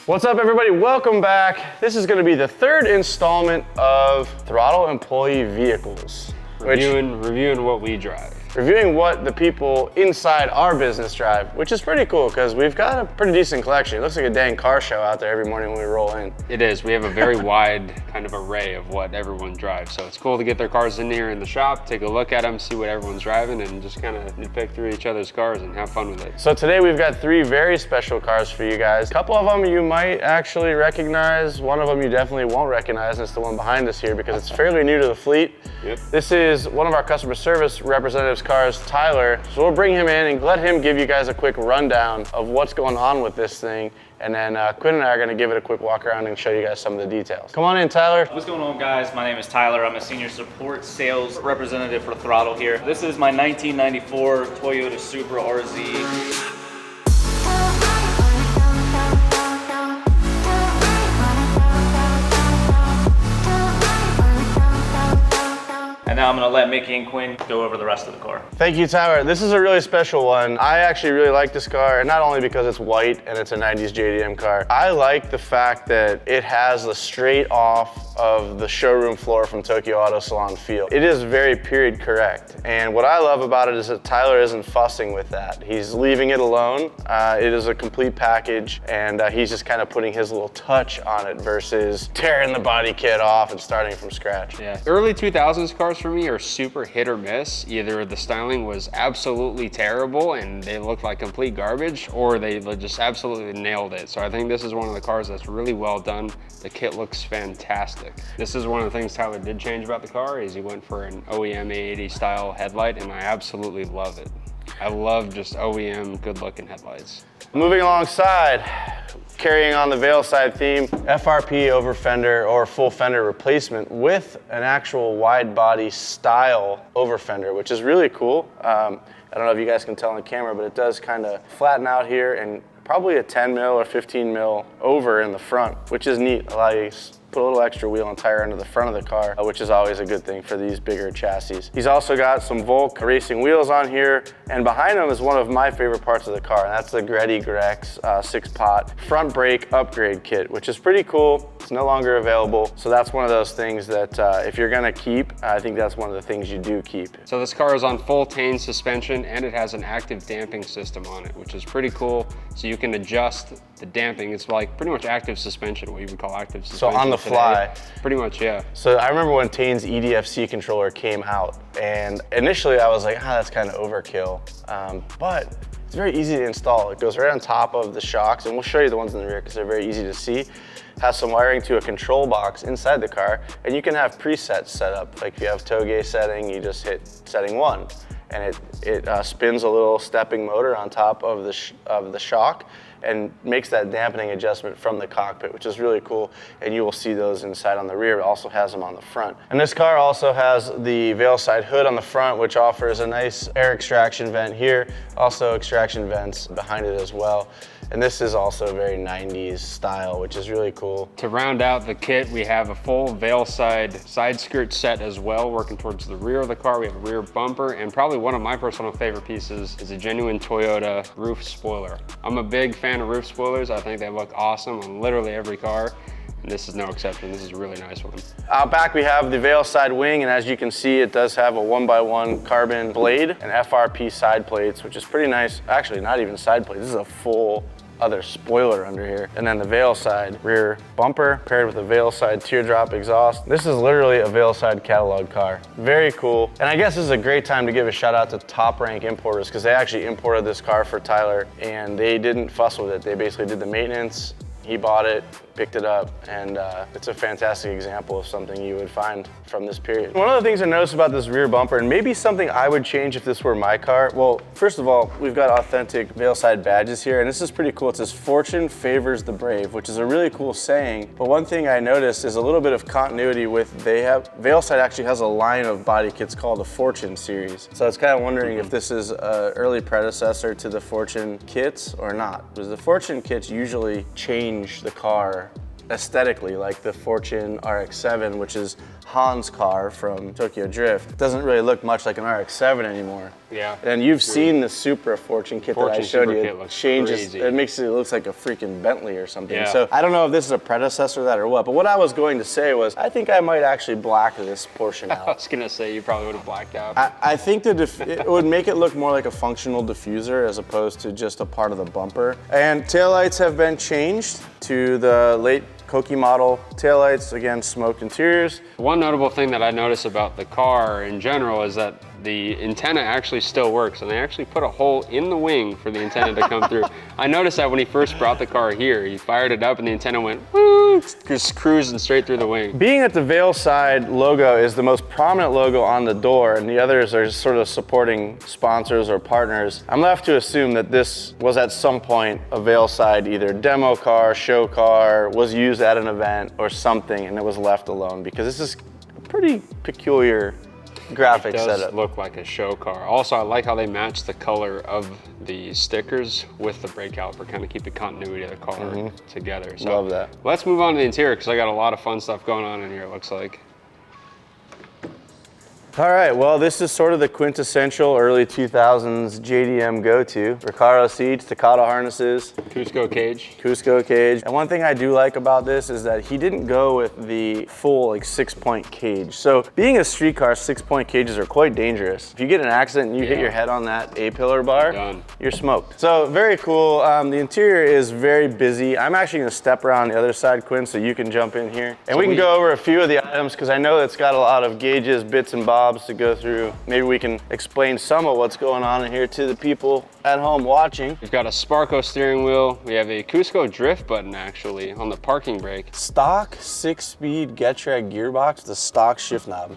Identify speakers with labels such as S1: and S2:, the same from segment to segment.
S1: What's up, everybody? Welcome back. This is going to be the third installment of Throttle Employee Vehicles.
S2: Reviewing what we drive.
S1: Reviewing what the people inside our business drive, which is pretty cool because we've got a pretty decent collection. It looks like a dang car show out there every morning when we roll in.
S2: It is. We have a very wide kind of array of what everyone drives. So it's cool to get their cars in here in the shop, take a look at them, see what everyone's driving, and just kind of nitpick through each other's cars and have fun with it.
S1: So today we've got three very special cars for you guys. A couple of them you might actually recognize. One of them you definitely won't recognize, and it's the one behind us here because it's fairly new to the fleet.
S2: Yep.
S1: This is one of our customer service representatives' cars, Tyler. So we'll bring him in and let him give you guys a quick rundown of what's going on with this thing. And then Quinn and I are gonna give it a quick walk around and show you guys some of the details. Come on in, Tyler.
S3: What's going on, guys? My name is Tyler. I'm a senior support sales representative for Throttle here. This is my 1994 Toyota Supra RZ. And now I'm gonna let Mickey and Quinn go over the rest of the car.
S1: Thank you, Tyler. This is a really special one. I actually really like this car, and not only because it's white and it's a 90s JDM car. I like the fact that it has the straight off of the showroom floor from Tokyo Auto Salon feel. It is very period correct. And what I love about it is that Tyler isn't fussing with that. He's leaving it alone. It is a complete package, and he's just kind of putting his little touch on it versus tearing the body kit off and starting from scratch.
S2: Yeah. Early 2000s cars for me are super hit or miss. Either the styling was absolutely terrible and they looked like complete garbage, or they just absolutely nailed it. So I think this is one of the cars that's really well done. The kit looks fantastic. This is one of the things Tyler did change about the car is he went for an OEM A80 style headlight, and I absolutely love it. I love just OEM good looking headlights.
S1: Moving alongside, carrying on the Veilside theme, FRP over fender or full fender replacement with an actual wide body style over fender, which is really cool. I don't know if you guys can tell on camera, but it does kind of flatten out here and probably a 10 mil or 15 mil over in the front, which is neat. Allow you put a little extra wheel and tire into the front of the car, which is always a good thing for these bigger chassis. He's also got some Volk racing wheels on here, and behind him is one of my favorite parts of the car, and that's the Greddy Grex 6-pot front brake upgrade kit, which is pretty cool. It's no longer available, so that's one of those things that if you're gonna keep, I think that's one of the things you do keep.
S2: So this car is on full Tane suspension, and it has an active damping system on it, which is pretty cool. So you can adjust the damping. It's like pretty much active suspension, what you would call active suspension.
S1: So on the fly.
S2: Pretty much, yeah.
S1: So I remember when Tane's EDFC controller came out, and initially I was like, that's kind of overkill. But it's very easy to install. It goes right on top of the shocks, and we'll show you the ones in the rear because they're very easy to see. Has some wiring to a control box inside the car, and you can have presets set up. Like if you have toge setting, you just hit setting 1, and it spins a little stepping motor on top of the shock and makes that dampening adjustment from the cockpit, which is really cool. And you will see those inside on the rear. It also has them on the front. And this car also has the Veilside hood on the front, which offers a nice air extraction vent here. Also extraction vents behind it as well. And this is also very 90s style, which is really cool.
S2: To round out the kit, we have a full Veilside side skirt set as well, working towards the rear of the car. We have a rear bumper, and probably one of my personal favorite pieces is a genuine Toyota roof spoiler. I'm a big fan of roof spoilers. I think they look awesome on literally every car, and this is no exception. This is a really nice one.
S1: Out back we have the Veilside wing, and as you can see, it does have a 1x1 carbon blade and FRP side plates, which is pretty nice. Actually, not even side plates. This is a full other spoiler under here. And then the Veilside rear bumper paired with a Veilside teardrop exhaust. This is literally a Veilside catalog car. Very cool. And I guess this is a great time to give a shout out to Top Rank Importers because they actually imported this car for Tyler and they didn't fuss with it. They basically did the maintenance. He bought it, picked it up, and it's a fantastic example of something you would find from this period. One of the things I noticed about this rear bumper, and maybe something I would change if this were my car, well, first of all, we've got authentic Veilside badges here, and this is pretty cool. It says, "Fortune favors the brave," which is a really cool saying, but one thing I noticed is a little bit of continuity with, Veilside actually has a line of body kits called the Fortune series. So I was kind of wondering if this is an early predecessor to the Fortune kits or not, because the Fortune kits usually change the car aesthetically, like the Fortune RX-7, which is Han's car from Tokyo Drift. It doesn't really look much like an RX-7 anymore.
S2: Yeah.
S1: And you've seen the Supra Fortune kit that I showed you. It changes, it makes it looks like a freaking Bentley or something.
S2: Yeah.
S1: So I don't know if this is a predecessor to that or what, but what I was going to say was, I think I might actually black this portion out.
S2: I was gonna say you probably would have blacked out.
S1: I think it would make it look more like a functional diffuser as opposed to just a part of the bumper. And taillights have been changed to the late Koki model taillights, again, smoked interiors.
S2: One notable thing that I notice about the car in general is that the antenna actually still works, and they actually put a hole in the wing for the antenna to come through. I noticed that when he first brought the car here, he fired it up and the antenna went woo, just cruising straight through the wing.
S1: Being that the Veilside logo is the most prominent logo on the door and the others are sort of supporting sponsors or partners, I'm left to assume that this was at some point a Veilside either demo car, show car, was used at an event or something, and it was left alone, because this is a pretty peculiar graphic setup.
S2: It does look like a show car. Also, I like how they match the color of the stickers with the brake caliper, kind of keep the continuity of the car together. So
S1: love that.
S2: Let's move on to the interior, because I got a lot of fun stuff going on in here, it looks like.
S1: All right, well, this is sort of the quintessential early 2000s JDM go-to. Recaro seats, Takata harnesses.
S2: Cusco cage.
S1: Cusco cage. And one thing I do like about this is that he didn't go with the full 6-point cage. So being a street car, 6-point cages are quite dangerous. If you get in an accident and you hit your head on that A-pillar bar, you're smoked. So very cool. The interior is very busy. I'm actually gonna step around the other side, Quinn, so you can jump in here. And we can go over a few of the items, because I know it's got a lot of gauges, bits and bobs to go through. Maybe we can explain some of what's going on in here to the people at home watching.
S2: We've got a Sparco steering wheel. We have a Cusco drift button actually on the parking brake.
S1: Stock 6-speed Getrag gearbox, the stock shift knob.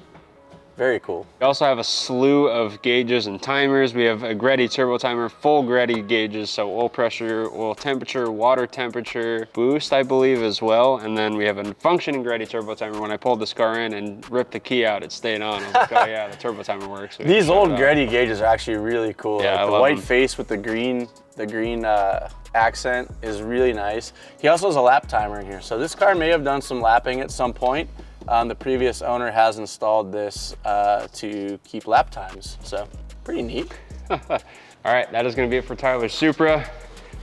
S1: Very cool.
S2: We also have a slew of gauges and timers. We have a Greddy turbo timer, full Greddy gauges, so oil pressure, oil temperature, water temperature, boost, I believe, as well. And then we have a functioning Greddy turbo timer. When I pulled this car in and ripped the key out, it stayed on. I was like, oh yeah, the turbo timer works.
S1: These old Greddy gauges are actually really cool.
S2: Yeah,
S1: like the white face with the green accent is really nice. He also has a lap timer in here. So this car may have done some lapping at some point. The previous owner has installed this to keep lap times, so pretty neat.
S2: All right, that is gonna be it for Tyler's Supra.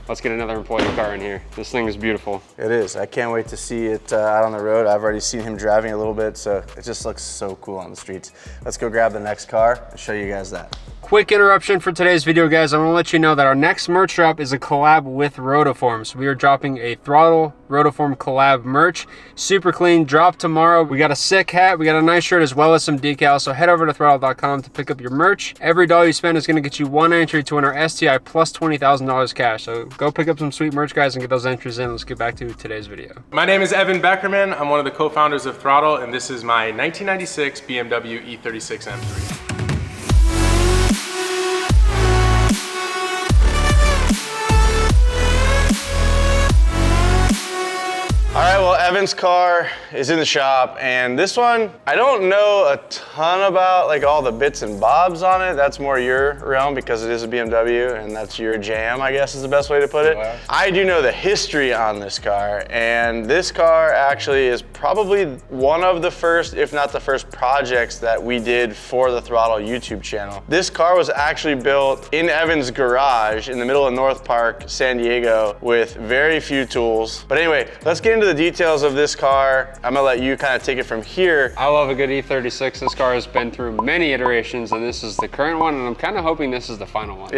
S2: Let's get another employee car in here. This thing is beautiful.
S1: It is. I can't wait to see it out on the road. I've already seen him driving a little bit, so it just looks so cool on the streets. Let's go grab the next car and show you guys that.
S2: Quick interruption for today's video, guys. I want to let you know that our next merch drop is a collab with Rotoforms. We are dropping a throtl Rotoform collab merch. Super clean, drop tomorrow. We got a sick hat, we got a nice shirt, as well as some decals. So head over to throtl.com to pick up your merch. Every dollar you spend is going to get you one entry to win our STI plus $20,000 cash. So go pick up some sweet merch, guys, and get those entries in. Let's get back to today's video.
S4: My name is Evan Beckerman. I'm one of the co-founders of throtl, and this is my 1996 BMW E36 M3.
S1: All right, well, Evan's car is in the shop, and this one, I don't know a ton about like all the bits and bobs on it. That's more your realm because it is a BMW, and that's your jam, I guess is the best way to put it. Wow. I do know the history on this car, and this car actually is probably one of the first, if not the first, projects that we did for the throtl YouTube channel. This car was actually built in Evan's garage in the middle of North Park, San Diego, with very few tools. But anyway, let's get into the details of this car. I'm gonna let you kind of take it from here.
S2: I love a good E36. This car has been through many iterations, and this is the current one, and I'm kind of hoping this is the final one.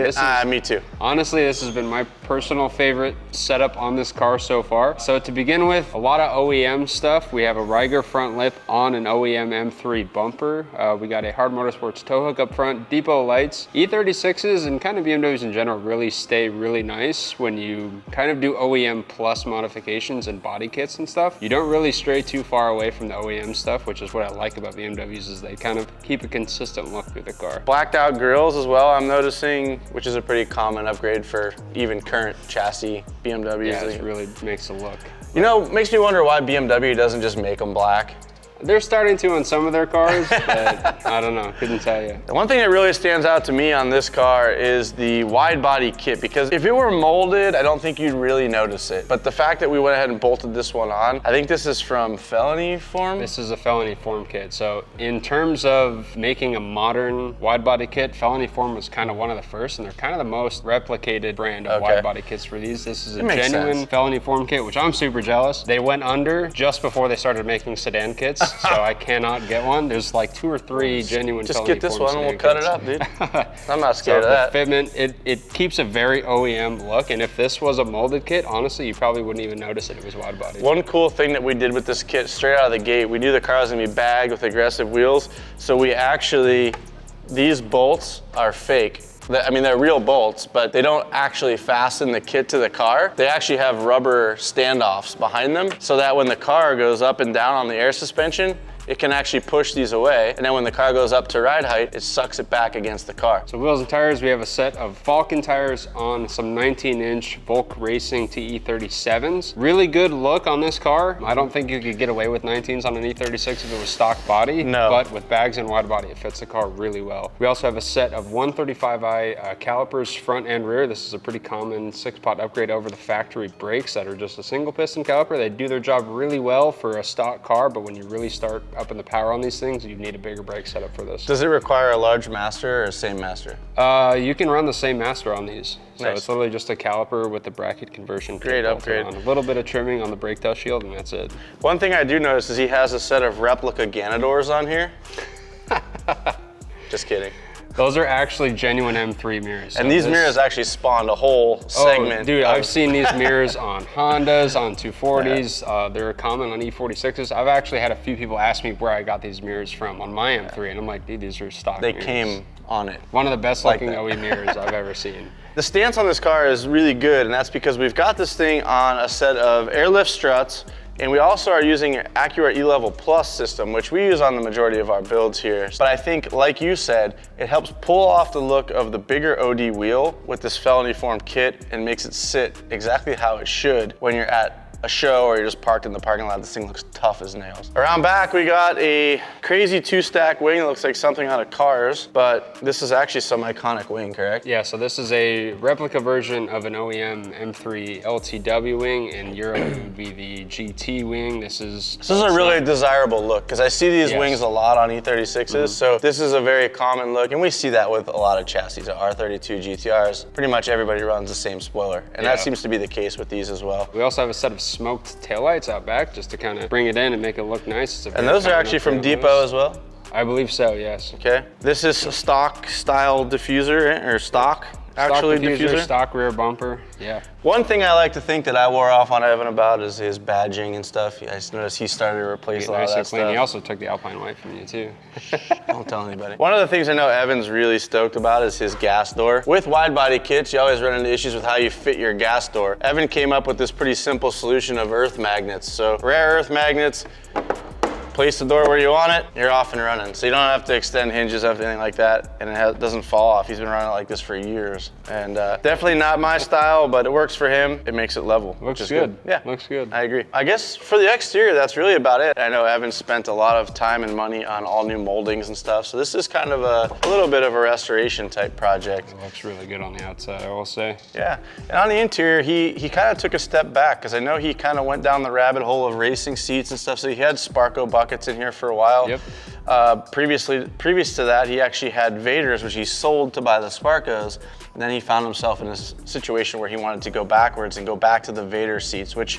S1: Me too.
S2: Honestly, this has been my personal favorite setup on this car so far. So to begin with, a lot of OEM stuff. We have a Riger front lip on an OEM M3 bumper. We got a Hard Motorsports tow hook up front, depot lights. E36s and kind of BMWs in general really stay really nice when you kind of do OEM plus modifications and body kits and stuff. You don't really stray too far away from the OEM stuff, which is what I like about BMWs, is they kind of keep a consistent look through the car.
S1: Blacked out grills as well, I'm noticing, which is a pretty common upgrade for even current chassis BMWs.
S2: Yeah, it really makes a look.
S1: You know, makes me wonder why BMW doesn't just make them black.
S2: They're starting to on some of their cars, but I don't know, couldn't tell you.
S1: The one thing that really stands out to me on this car is the wide body kit, because if it were molded, I don't think you'd really notice it. But the fact that we went ahead and bolted this one on, I think this is from Felony Form.
S2: This is a Felony Form kit. So in terms of making a modern wide body kit, Felony Form was kind of one of the first, and they're kind of the most replicated brand of wide body kits for these. This is a genuine Felony Form kit, which I'm super jealous. They went under just before they started making sedan kits, so I cannot get one. There's like 2 or 3 genuine
S1: Just
S2: Felony
S1: get this
S2: Form
S1: one and we'll
S2: sedan
S1: cut it up, dude. I'm not scared
S2: so
S1: of that.
S2: The fitment, it keeps a very OEM look, and if this was a molded kit, honestly, you probably wouldn't even notice it was wide body.
S1: One cool thing that we did with this kit straight out of the gate, we knew the car was gonna be bagged with aggressive wheels, so we actually, these bolts are fake. I mean, they're real bolts, but they don't actually fasten the kit to the car. They actually have rubber standoffs behind them so that when the car goes up and down on the air suspension, it can actually push these away. And then when the car goes up to ride height, it sucks it back against the car.
S2: So wheels and tires, we have a set of Falcon tires on some 19-inch Volk Racing TE37s. Really good look on this car. I don't think you could get away with 19s on an E36 if it was stock body.
S1: No.
S2: But with bags and wide body, it fits the car really well. We also have a set of 135i calipers front and rear. This is a pretty common 6-pot upgrade over the factory brakes that are just a single piston caliper. They do their job really well for a stock car, but when you really start up in the power on these things, you need a bigger brake setup for this.
S1: Does it require a large master or same master?
S2: You can run the same master on these. So
S1: Nice.
S2: it's literally just a caliper with the bracket conversion.
S1: Great upgrade.
S2: On. A little bit of trimming on the brake dust shield, and that's it.
S1: One thing I do notice is he has a set of replica Ganadors on here. Just kidding.
S2: Those are actually genuine M3 mirrors.
S1: And these mirrors actually spawned a whole segment.
S2: Dude, I've seen these mirrors on Hondas, on 240s. They're common on E46s. I've actually had a few people ask me where I got these mirrors from on my M3, and I'm like, dude, these are stock
S1: They
S2: mirrors.
S1: came on it.
S2: One of the best looking OE mirrors I've ever seen.
S1: The stance on this car is really good, and that's because we've got this thing on a set of airlift struts, and we also are using an Acura E-Level Plus system, which we use on the majority of our builds here. But I think, like you said, it helps pull off the look of the bigger OD wheel with this Felony Form kit and makes it sit exactly how it should when you're at a show or you're just parked in the parking lot. This thing looks tough as nails. Around back, we got a crazy 2-stack wing that looks like something out of Cars, but this is actually some iconic wing, correct?
S2: Yeah, so this is a replica version of an OEM M3 LTW wing, and Euro would be the GT wing. This is
S1: a really desirable look, because I see these wings a lot on E36s, so this is a very common look, and we see that with a lot of chassis. R32 GTRs, pretty much everybody runs the same spoiler, and that seems to be the case with these as well.
S2: We also have a set of smoked taillights out back just to kind of bring it in and make it look nice.
S1: And those are actually from Depot as well?
S2: I believe so, yes.
S1: Okay. This is a stock style diffuser, or stock actually diffuser.
S2: Stock rear bumper, yeah.
S1: One thing I like to think that I wore off on Evan about is his badging and stuff. I just noticed he started to replace a lot of that stuff.
S2: He also took the Alpine White from you too.
S1: Don't tell anybody. One of the things I know Evan's really stoked about is his gas door. With wide body kits, you always run into issues with how you fit your gas door. Evan came up with this pretty simple solution of earth magnets. So rare earth magnets, place the door where you want it, you're off and running. So you don't have to extend hinges or anything like that, and it doesn't fall off. He's been running it like this for years. And definitely not my style, but it works for him. It makes it level.
S2: Looks good.
S1: Yeah,
S2: looks good.
S1: I agree. I guess for the exterior, that's really about it. I know Evan spent a lot of time and money on all new moldings and stuff, so this is kind of a little bit of a restoration type project.
S2: It looks really good on the outside, I will say.
S1: Yeah, and on the interior, he kind of took a step back, because I know he kind of went down the rabbit hole of racing seats and stuff, so he had Sparco buckets in here for a while.
S2: Yep.
S1: Previous to that, he actually had Vaders, which he sold to buy the Sparcos, and then he found himself in a situation where he wanted to go backwards and go back to the Vader seats, which,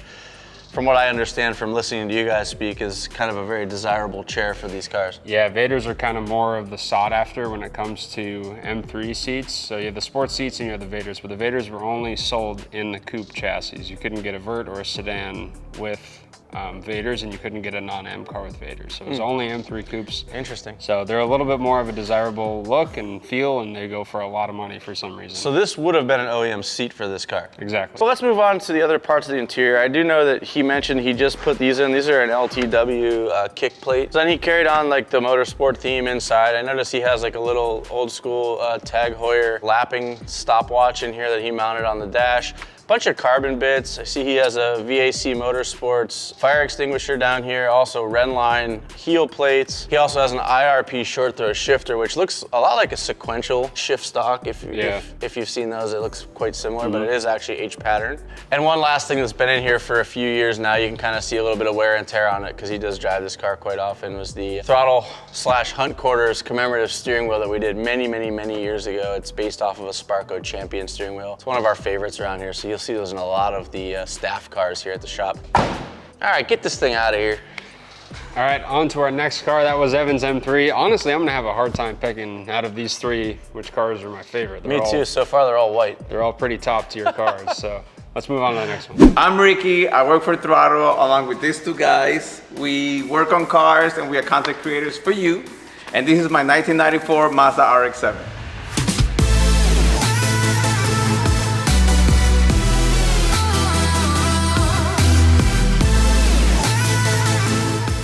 S1: from what I understand from listening to you guys speak, is kind of a very desirable chair for these cars.
S2: Yeah, Vaders are kind of more of the sought after when it comes to M3 seats. So you have the sports seats and you have the Vaders, but the Vaders were only sold in the coupe chassis. You couldn't get a vert or a sedan with Vaders, and you couldn't get a non-M car with Vaders. So it was only M3 coupes.
S1: Interesting.
S2: So they're a little bit more of a desirable look and feel, and they go for a lot of money for some reason.
S1: So this would have been an OEM seat for this car.
S2: Exactly.
S1: So let's move on to the other parts of the interior. I do know that he mentioned he just put these in. These are an LTW kick plate. So then he carried on like the motorsport theme inside. I noticed he has like a little old school Tag Heuer lapping stopwatch in here that he mounted on the dash. Bunch of carbon bits. I see he has a VAC Motorsports fire extinguisher down here, also Renline heel plates. He also has an IRP short throw shifter, which looks a lot like a sequential shift stock. If you've seen those, it looks quite similar, but it is actually H pattern. And one last thing that's been in here for a few years now, you can kind of see a little bit of wear and tear on it because he does drive this car quite often, was the throtl/Hunt Quarters commemorative steering wheel that we did many years ago. It's based off of a Sparco Champion steering wheel. It's one of our favorites around here, so you'll see those in a lot of the staff cars here at the shop. All right, get this thing out of here.
S2: All right, on to our next car. That was Evan's M3. Honestly, I'm gonna have a hard time picking out of these three which cars are my favorite.
S1: Me too, so far they're all white.
S2: They're all pretty top tier cars, so let's move on to the next one.
S5: I'm Ricky. I work for Throtl along with these two guys. We work on cars and we are content creators for you. And this is my 1994 Mazda RX-7.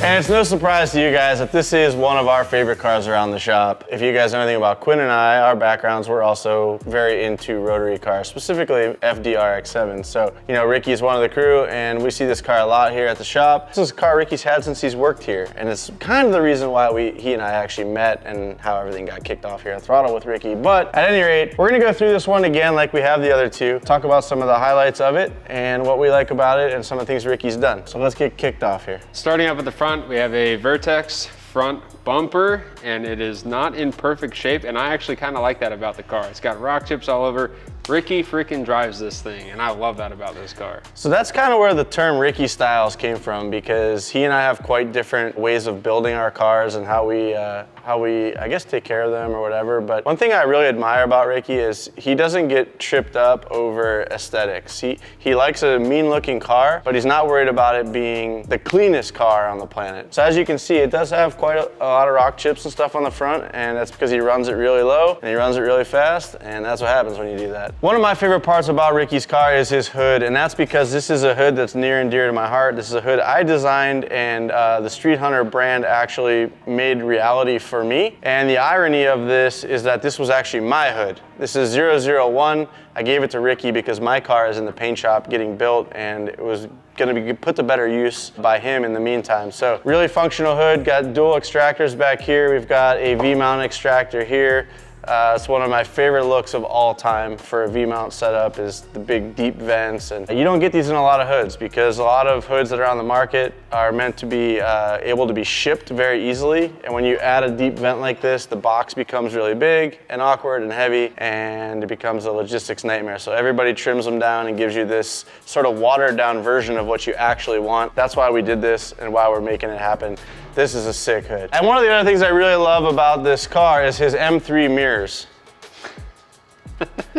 S1: And it's no surprise to you guys that this is one of our favorite cars around the shop. If you guys know anything about Quinn and I, our backgrounds, we're also very into rotary cars, specifically FDRX7. So, you know, Ricky's one of the crew and we see this car a lot here at the shop. This is a car Ricky's had since he's worked here. And it's kind of the reason why he and I actually met and how everything got kicked off here at Throtl with Ricky. But at any rate, we're gonna go through this one again like we have the other two, talk about some of the highlights of it and what we like about it and some of the things Ricky's done. So let's get kicked off here.
S2: Starting up at the front, we have a Vertex front bumper, and it is not in perfect shape, and I actually kind of like that about the car. It's got rock chips all over. Ricky freaking drives this thing, and I love that about this car.
S1: So that's kind of where the term Ricky Styles came from, because he and I have quite different ways of building our cars and how we I guess take care of them or whatever. But one thing I really admire about Ricky is he doesn't get tripped up over aesthetics. He likes a mean looking car, but he's not worried about it being the cleanest car on the planet. So as you can see, it does have quite a lot of rock chips and stuff on the front, and that's because he runs it really low and he runs it really fast, and that's what happens when you do that. One of my favorite parts about Ricky's car is his hood, and that's because this is a hood that's near and dear to my heart. This is a hood I designed, and the Street Hunter brand actually made reality for me. And the irony of this is that this was actually my hood. This is 001. I gave it to Ricky because my car is in the paint shop getting built, and it was gonna be put to better use by him in the meantime. So really functional hood, got dual extractors back here. We've got a V-mount extractor here. It's one of my favorite looks of all time for a V-mount setup is the big deep vents. And you don't get these in a lot of hoods because a lot of hoods that are on the market are meant to be able to be shipped very easily. And when you add a deep vent like this, the box becomes really big and awkward and heavy, and it becomes a logistics nightmare. So everybody trims them down and gives you this sort of watered down version of what you actually want. That's why we did this and why we're making it happen. This is a sick hood. And one of the other things I really love about this car is his M3 mirrors.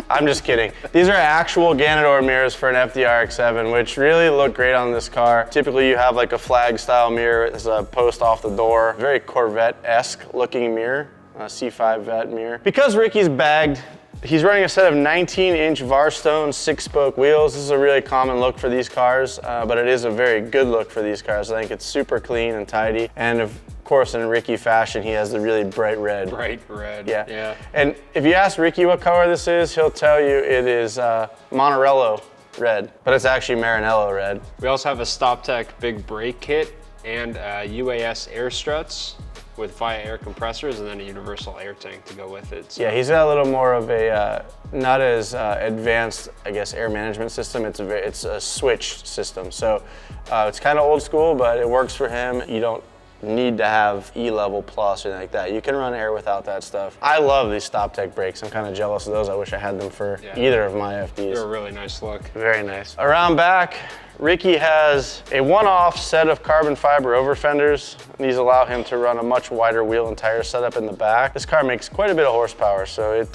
S1: I'm just kidding. These are actual Ganador mirrors for an FDRX7, which really look great on this car. Typically you have like a flag style mirror as a post off the door. Very Corvette-esque looking mirror, a C5 Vet mirror. Because Ricky's bagged, he's running a set of 19-inch Varstone 6-spoke wheels. This is a really common look for these cars, but it is a very good look for these cars. I think it's super clean and tidy. And of course, in Ricky fashion, he has the really bright red.
S2: Bright red,
S1: yeah. And if you ask Ricky what color this is, he'll tell you it is Monterello red, but it's actually Maranello red.
S2: We also have a StopTech big brake kit and UAS air struts with VIA air compressors and then a universal air tank to go with it. So.
S1: Yeah, he's got a little more of a, not as advanced, I guess, air management system. It's a switch system. So it's kind of old school, but it works for him. You don't need to have E-level plus or anything like that. You can run air without that stuff. I love these StopTech brakes. I'm kind of jealous of those. I wish I had them for either of my FDs.
S2: They're a really nice look.
S1: Very nice. Around back, Ricky has a one-off set of carbon fiber over fenders. These allow him to run a much wider wheel and tire setup in the back. This car makes quite a bit of horsepower, so it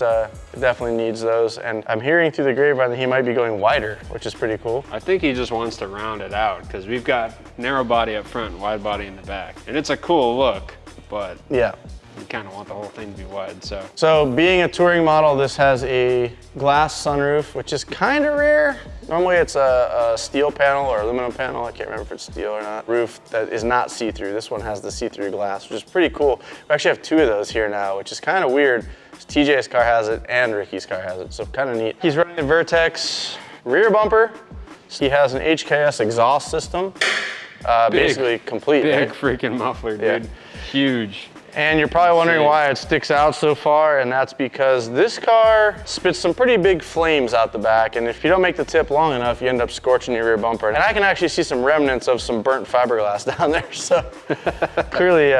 S1: definitely needs those. And I'm hearing through the grapevine that he might be going wider, which is pretty cool.
S2: I think he just wants to round it out because we've got narrow body up front and wide body in the back. And it's a cool look, but
S1: yeah,
S2: you kind of want the whole thing to be wide, so.
S1: So being a touring model, this has a glass sunroof, which is kind of rare. Normally it's a steel panel or aluminum panel, I can't remember if it's steel or not, roof that is not see-through. This one has the see-through glass, which is pretty cool. We actually have two of those here now, which is kind of weird. TJ's car has it and Ricky's car has it, so kind of neat. He's running the Vertex Rear bumper, he has an HKS exhaust system, basically complete.
S2: Big
S1: right?
S2: freaking muffler, dude.
S1: Yeah.
S2: Huge.
S1: And you're probably wondering why it sticks out so far, and that's because this car spits some pretty big flames out the back, and if you don't make the tip long enough, you end up scorching your rear bumper. And I can actually see some remnants of some burnt fiberglass down there, so clearly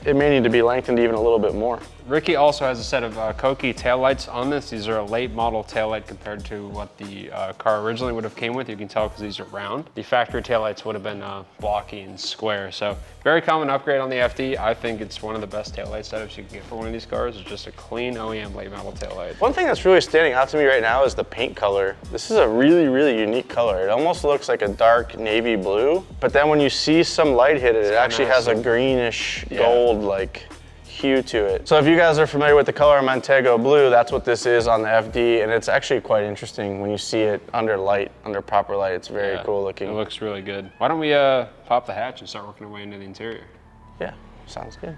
S1: it may need to be lengthened even a little bit more.
S2: Ricky also has a set of Koki taillights on this. These are a late model taillight compared to what the car originally would have came with. You can tell because these are round. The factory taillights would have been blocky and square. So very common upgrade on the FD. I think it's one of the best taillight setups you can get for one of these cars. It's just a clean OEM late model taillight.
S1: One thing that's really standing out to me right now is the paint color. This is a really, really unique color. It almost looks like a dark navy blue, but then when you see some light hit it, it actually has a greenish gold like hue to it. So if you guys are familiar with the color Montego blue, that's what this is on the FD, and it's actually quite interesting when you see it under light, under proper light. It's very cool looking.
S2: It looks really good. Why don't we pop the hatch and start working our way into the interior?
S1: Yeah, sounds good.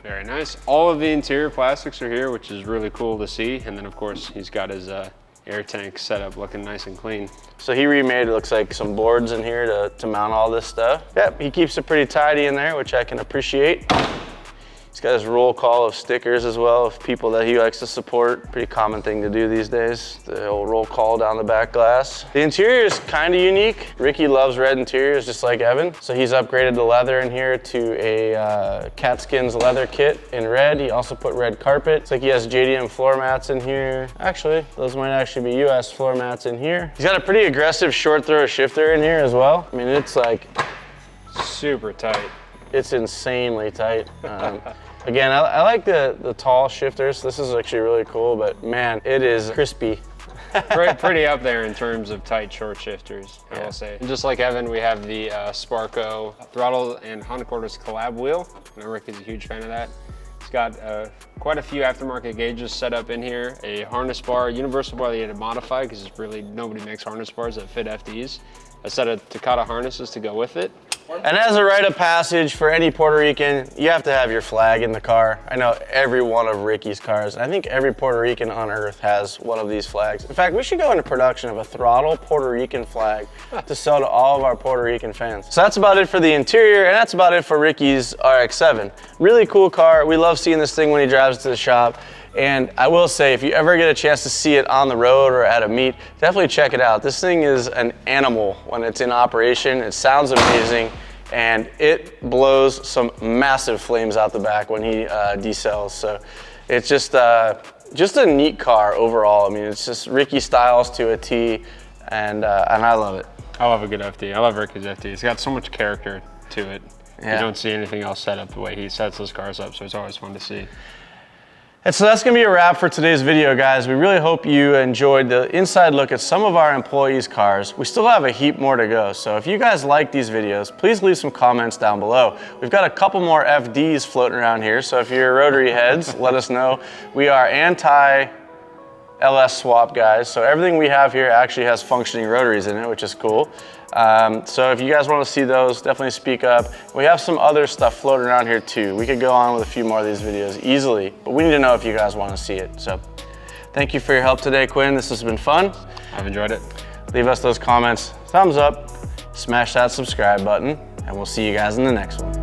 S2: Very nice. All of the interior plastics are here, which is really cool to see. And then of course, he's got his air tank set up looking nice and clean.
S1: So he remade, it looks like, some boards in here to mount all this stuff. Yep, he keeps it pretty tidy in there, which I can appreciate. He's got his roll call of stickers as well of people that he likes to support. Pretty common thing to do these days, the old roll call down the back glass. The interior is kind of unique. Ricky loves red interiors just like Evan. So he's upgraded the leather in here to a Catskins leather kit in red. He also put red carpet. It's like he has JDM floor mats in here. Actually, those might actually be US floor mats in here. He's got a pretty aggressive short throw shifter in here as well. I mean, it's like
S2: super tight.
S1: It's insanely tight. Again, I like the tall shifters. This is actually really cool, but man, it is crispy.
S2: Pretty up there in terms of tight short shifters, I will say. And just like Evan, we have the Sparco throttle and Honda Quarters collab wheel. I know Rick is a huge fan of that. It's got quite a few aftermarket gauges set up in here, a harness bar, universal bar that you had to modify because it's really, nobody makes harness bars that fit FDs. A set of Takata harnesses to go with it.
S1: And as a rite of passage for any Puerto Rican, you have to have your flag in the car. I know every one of Ricky's cars. I think every Puerto Rican on earth has one of these flags. In fact, we should go into production of a throtl Puerto Rican flag to sell to all of our Puerto Rican fans. So that's about it for the interior, and that's about it for Ricky's RX-7. Really cool car. We love seeing this thing when he drives it to the shop. And I will say, if you ever get a chance to see it on the road or at a meet, definitely check it out. This thing is an animal when it's in operation. It sounds amazing, and it blows some massive flames out the back when he decells. So it's just a neat car overall. I mean, it's just Ricky styles to a T, and I love it.
S2: I love a good FD. I love Ricky's FD. It's got so much character to it.
S1: Yeah.
S2: You don't see anything else set up the way he sets those cars up, so it's always fun to see.
S1: And so that's gonna be a wrap for today's video, guys. We really hope you enjoyed the inside look at some of our employees' cars. We still have a heap more to go, so if you guys like these videos, please leave some comments down below. We've got a couple more FDs floating around here, so if you're rotary heads, let us know. We are anti-LS swap guys, so everything we have here actually has functioning rotaries in it, which is cool. So if you guys want to see those, definitely speak up. We have some other stuff floating around here too. We could go on with a few more of these videos easily, but we need to know if you guys want to see it. So thank you for your help today, Quinn. This has been fun.
S2: I've enjoyed it.
S1: Leave us those comments, thumbs up, smash that subscribe button, and we'll see you guys in the next one.